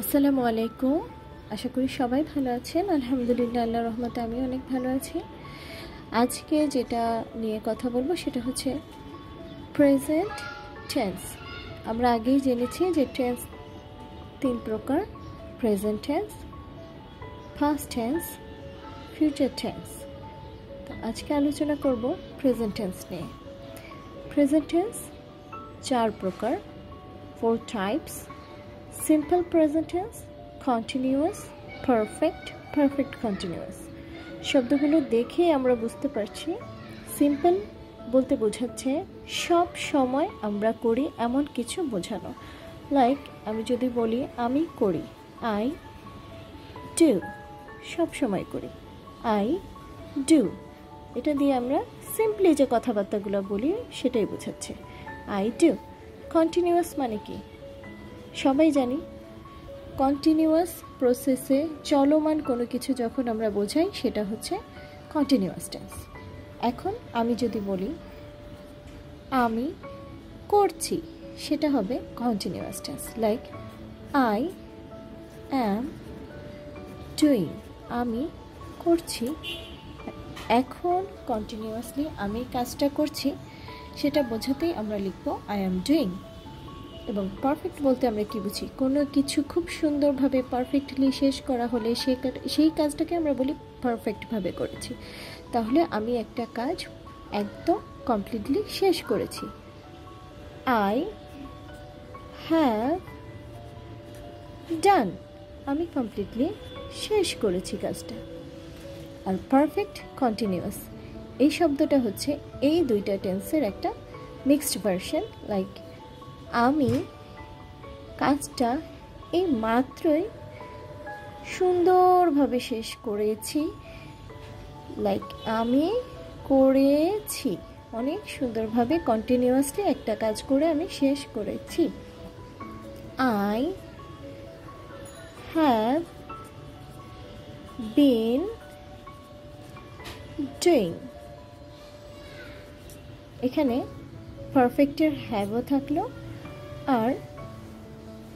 আসসালামু আলাইকুম। আশা করি সবাই ভালো আছেন। আলহামদুলিল্লাহ, আল্লাহর রহমতে আমি অনেক ভালো আছি। আজকে যেটা নিয়ে কথা বলবো সেটা হচ্ছে প্রেজেন্ট টেন্স। আমরা আগেই জেনেছি যে টেন্স তিন প্রকার: present tense, past tense, future tense. তো আজকে আলোচনা করব প্রেজেন্ট টেন্স নিয়ে। প্রেজেন্ট টেন্স চার প্রকার, 4 types: simple present tense, continuous, perfect, perfect continuous. শব্দগুলো দেখে আমরা বুঝতে পারছি সিম্পল বলতে বোঝাচ্ছে সব সময় আমরা করি এমন কিছু বোঝানো। লাইক আমি যদি বলি আমি করি, আই ডু, সব সময় করি, আই ডু। এটা দিয়ে আমরা সিম্পলি যে কথাবার্তাগুলো বলি সেটাই বোঝাচ্ছে, আই ডু। কন্টিনিউয়াস মানে কি সবাই জানি। কন্টিনিউয়াস প্রসেসে চলমান কোনো কিছু যখন আমরা বোঝাই সেটা হচ্ছে কন্টিনিউয়াস টেন্স। এখন আমি যদি বলি আমি করছি, সেটা হবে continuous tense. Like I am doing, আমি করছি। এখন কন্টিনিউয়াসলি আমি কাজটা করছি সেটা বোঝাতেই আমরা লিখব আই অ্যাম ডুইং। এবং পারফেক্ট বলতে আমরা কি বুঝি? কোনো কিছু খুব সুন্দরভাবে পারফেক্টলি শেষ করা হলে সেই কাজটাকে আমরা বলি পারফেক্টভাবে করেছি। তাহলে আমি একটা কাজ একদম কমপ্লিটলি শেষ করেছি, আই হ্যাভ ডান, আমি কমপ্লিটলি শেষ করেছি কাজটা। আর পারফেক্ট কন্টিনিউয়াস এই শব্দটা হচ্ছে এই দুইটা টেন্সের একটা মিক্সড ভার্সন। লাইক আমি কাজটা এই মাত্রই সুন্দরভাবে শেষ করেছি, লাইক আমি করেছি অনেক সুন্দরভাবে কন্টিনিউয়াসলি একটা কাজ করে আমি শেষ করেছি। I have been doing. এখানে পারফেক্টের হ্যাভও থাকলো আর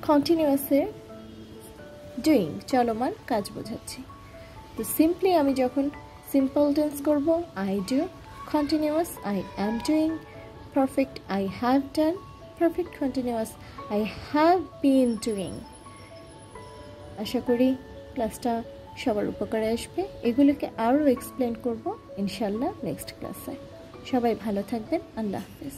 কন্টিনিউয়াসের ডুইং, চলমান কাজ বোঝাচ্ছি। তো সিম্পলি আমি যখন সিম্পল টেন্স করব I do, continuous I am doing, perfect I have done, perfect continuous I have been doing. আশা করি ক্লাসটা সবার উপকারে আসবে। এগুলোকে আরও এক্সপ্লেন করব ইনশাল্লাহ নেক্সট ক্লাসে। সবাই ভালো থাকবেন। আল্লাহ হাফেজ।